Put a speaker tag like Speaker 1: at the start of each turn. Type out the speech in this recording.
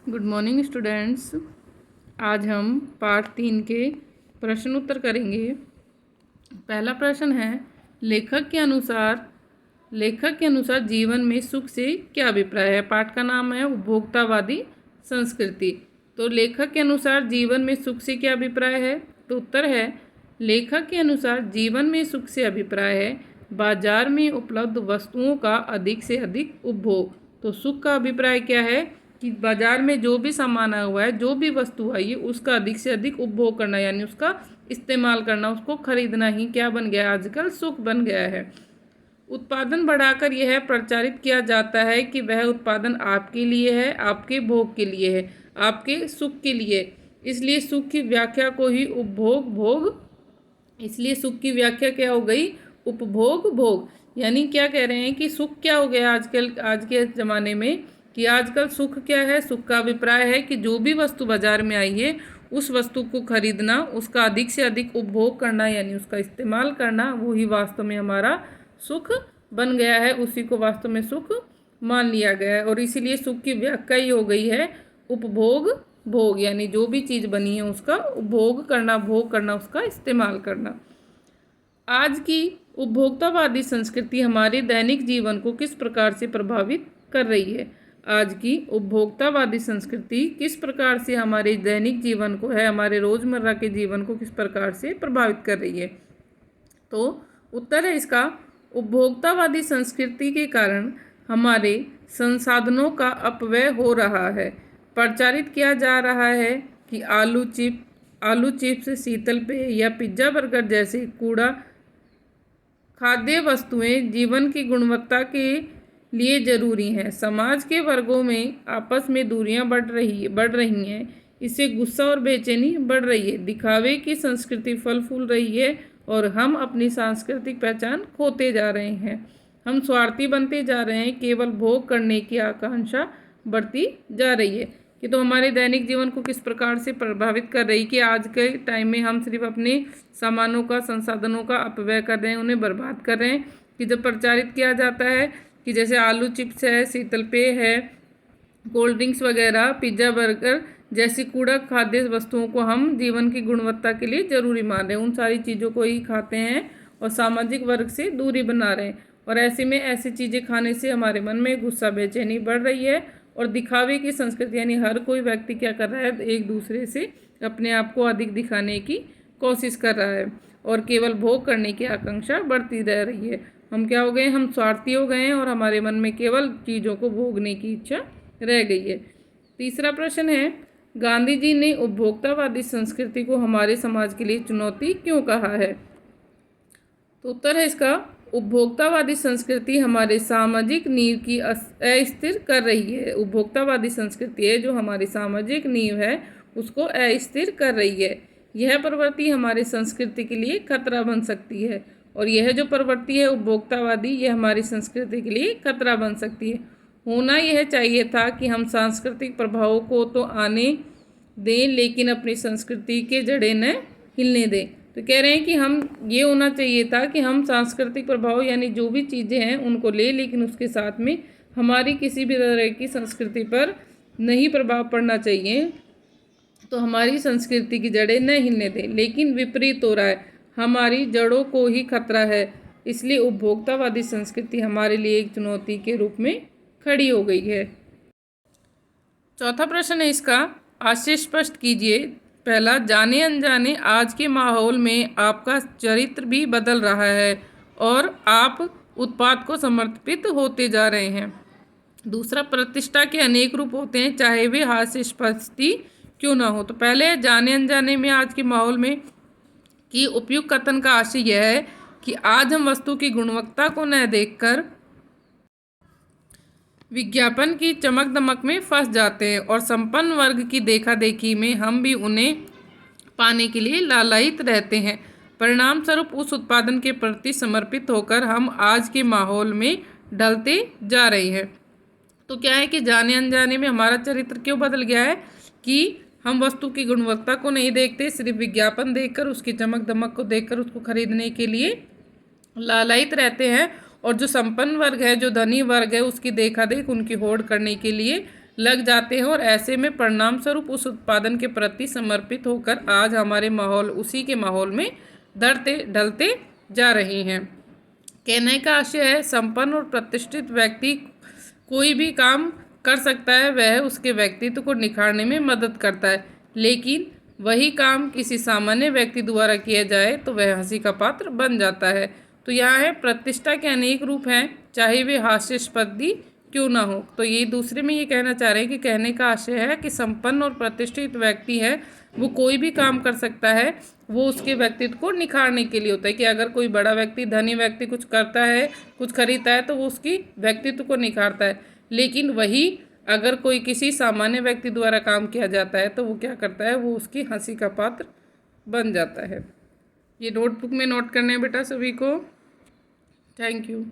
Speaker 1: Good morning students. आज हम part 3 के प्रश्न उत्तर करेंगे। पहला प्रश्न है, लेखक के अनुसार जीवन में सुख से क्या अभिप्राय है। पाठ का नाम है उपभोक्तावादी संस्कृति। तो लेखक के अनुसार जीवन में सुख से क्या अभिप्राय है। तो उत्तर है, लेखक के अनुसार जीवन में सुख से अभिप्राय है बाजार में उपलब्ध वस्तुओं का अधिक से अधिक उपभोग। तो सुख का अभिप्राय क्या है कि बाजार में जो भी सामान आया हुआ है, जो भी वस्तु आई है, उसका अधिक से अधिक उपभोग करना, यानी उसका इस्तेमाल करना, उसको खरीदना ही क्या बन गया है, आजकल सुख बन गया है। उत्पादन बढ़ाकर यह प्रचारित किया जाता है कि वह उत्पादन आपके लिए है, आपके भोग के लिए है, आपके सुख के लिए। इसलिए सुख की व्याख्या को ही उपभोग भोग, इसलिए सुख की व्याख्या क्या हो गई, उपभोग भोग। यानी क्या कह रहे हैं कि सुख क्या हो गया आजकल, आज के ज़माने में, कि आजकल सुख क्या है। सुख का अभिप्राय है कि जो भी वस्तु बाजार में आई है, उस वस्तु को खरीदना, उसका अधिक से अधिक उपभोग करना, यानी उसका इस्तेमाल करना, वो ही वास्तव में हमारा सुख बन गया है। उसी को वास्तव में सुख मान लिया गया है। और इसीलिए सुख की व्याख्या ही हो गई है उपभोग भोग, यानी जो भी चीज़ बनी है उसका उपभोग करना, भोग करना, उसका इस्तेमाल करना। आज की उपभोक्तावादी संस्कृति हमारे दैनिक जीवन को किस प्रकार से प्रभावित कर रही है। आज की उपभोक्तावादी संस्कृति किस प्रकार से हमारे दैनिक जीवन को है, हमारे रोज़मर्रा के जीवन को किस प्रकार से प्रभावित कर रही है। तो उत्तर है इसका, उपभोक्तावादी संस्कृति के कारण हमारे संसाधनों का अपव्यय हो रहा है। प्रचारित किया जा रहा है कि आलू चिप्स, शीतल पेय या पिज्ज़ा बर्गर जैसे कूड़ा खाद्य वस्तुएं जीवन की गुणवत्ता के लिए जरूरी हैं। समाज के वर्गों में आपस में दूरियां बढ़ रही हैं। इससे गुस्सा और बेचैनी बढ़ रही है। दिखावे की संस्कृति फल फूल रही है और हम अपनी सांस्कृतिक पहचान खोते जा रहे हैं। हम स्वार्थी बनते जा रहे हैं। केवल भोग करने की आकांक्षा बढ़ती जा रही है। कि तो हमारे दैनिक जीवन को किस प्रकार से प्रभावित कर रही कि आज के टाइम में हम सिर्फ अपने सामानों का, संसाधनों का अपव्यय कर रहे हैं, उन्हें बर्बाद कर रहे हैं। कि जब प्रचारित किया जाता है कि जैसे आलू चिप्स है, शीतल पेय है, कोल्ड ड्रिंक्स वगैरह, पिज्ज़ा बर्गर जैसी कूड़ा खाद्य वस्तुओं को हम जीवन की गुणवत्ता के लिए ज़रूरी मान रहे हैं, उन सारी चीज़ों को ही खाते हैं और सामाजिक वर्ग से दूरी बना रहे हैं। और ऐसे में ऐसी चीज़ें खाने से हमारे मन में गुस्सा, बेचैनी बढ़ रही है और दिखावे की संस्कृति, यानी हर कोई व्यक्ति क्या कर रहा है, एक दूसरे से अपने आप को अधिक दिखाने की कोशिश कर रहा है और केवल भोग करने की आकांक्षा बढ़ती रह रही है। हम क्या हो गए, हम स्वार्थी हो गए हैं और हमारे मन में केवल चीज़ों को भोगने की इच्छा रह गई है। तीसरा प्रश्न है, गांधी जी ने उपभोक्तावादी संस्कृति को हमारे समाज के लिए चुनौती क्यों कहा है। तो उत्तर है इसका, उपभोक्तावादी संस्कृति हमारे सामाजिक नींव की अस्थिर कर रही है। उपभोक्तावादी संस्कृति है जो हमारी सामाजिक नींव है, उसको अस्थिर कर रही है। यह प्रवृत्ति हमारी संस्कृति के लिए खतरा बन सकती है। और यह जो प्रवृत्ति है उपभोक्तावादी, यह हमारी संस्कृति के लिए खतरा बन सकती है। होना यह चाहिए था कि हम सांस्कृतिक प्रभावों को तो आने दें, लेकिन अपनी संस्कृति के जड़ें न हिलने दें। तो कह रहे हैं कि हम, ये होना चाहिए था कि हम सांस्कृतिक प्रभाव, यानी जो भी चीज़ें हैं उनको ले, लेकिन उसके साथ में हमारी किसी भी तरह की संस्कृति पर नहीं प्रभाव पड़ना चाहिए। तो हमारी संस्कृति की जड़ें न हिलने दें, लेकिन विपरीत हो रहा है, हमारी जड़ों को ही खतरा है। इसलिए उपभोक्तावादी संस्कृति हमारे लिए एक चुनौती के रूप में खड़ी हो गई है। चौथा प्रश्न है इसका, आशय स्पष्ट कीजिए। पहला, जाने अनजाने आज के माहौल में आपका चरित्र भी बदल रहा है और आप उत्पाद को समर्पित होते जा रहे हैं। दूसरा, प्रतिष्ठा के अनेक रूप होते हैं, चाहे वे हास्यास्पद क्यों ना हो। तो पहले, जाने अनजाने में आज के माहौल में कि उपयुक्त कथन का आशय यह है कि आज हम वस्तु की गुणवत्ता को न देखकर विज्ञापन की चमक दमक में फंस जाते हैं और संपन्न वर्ग की देखा देखी में हम भी उन्हें पाने के लिए लालायित रहते हैं। परिणाम स्वरूप उस उत्पादन के प्रति समर्पित होकर हम आज के माहौल में ढलते जा रहे हैं। तो क्या है कि जाने अनजाने में हमारा चरित्र क्यों बदल गया है कि हम वस्तु की गुणवत्ता को नहीं देखते, सिर्फ विज्ञापन देखकर, उसकी चमक दमक को देखकर उसको खरीदने के लिए लालायित रहते हैं। और जो संपन्न वर्ग है, जो धनी वर्ग है, उसकी देखा देख, उनकी होड़ करने के लिए लग जाते हैं और ऐसे में परिणाम स्वरूप उस उत्पादन के प्रति समर्पित होकर आज हमारे माहौल उसी के माहौल में ढलते जा रहे हैं। कहने का आशय है संपन्न और प्रतिष्ठित व्यक्ति कोई भी काम कर सकता है, वह उसके व्यक्तित्व को निखारने में मदद करता है, लेकिन वही काम किसी सामान्य व्यक्ति द्वारा किया जाए तो वह हंसी का पात्र बन जाता है। तो यहाँ है प्रतिष्ठा के अनेक रूप हैं, चाहे वे हास्यास्पद क्यों ना हो। तो ये दूसरे में ये कहना चाह रहे हैं कि कहने का आशय है कि संपन्न और प्रतिष्ठित व्यक्ति है वो कोई भी काम कर सकता है, वो उसके व्यक्तित्व को निखारने के लिए होता है कि अगर कोई बड़ा व्यक्ति धनी व्यक्ति कुछ करता है, कुछ खरीदता है तो वो उसकी व्यक्तित्व को निखारता है, लेकिन वही अगर कोई किसी सामान्य व्यक्ति द्वारा काम किया जाता है तो वो क्या करता है, वो उसकी हंसी का पात्र बन जाता है। ये नोटबुक में नोट करने हैं बेटा सभी को। Thank you.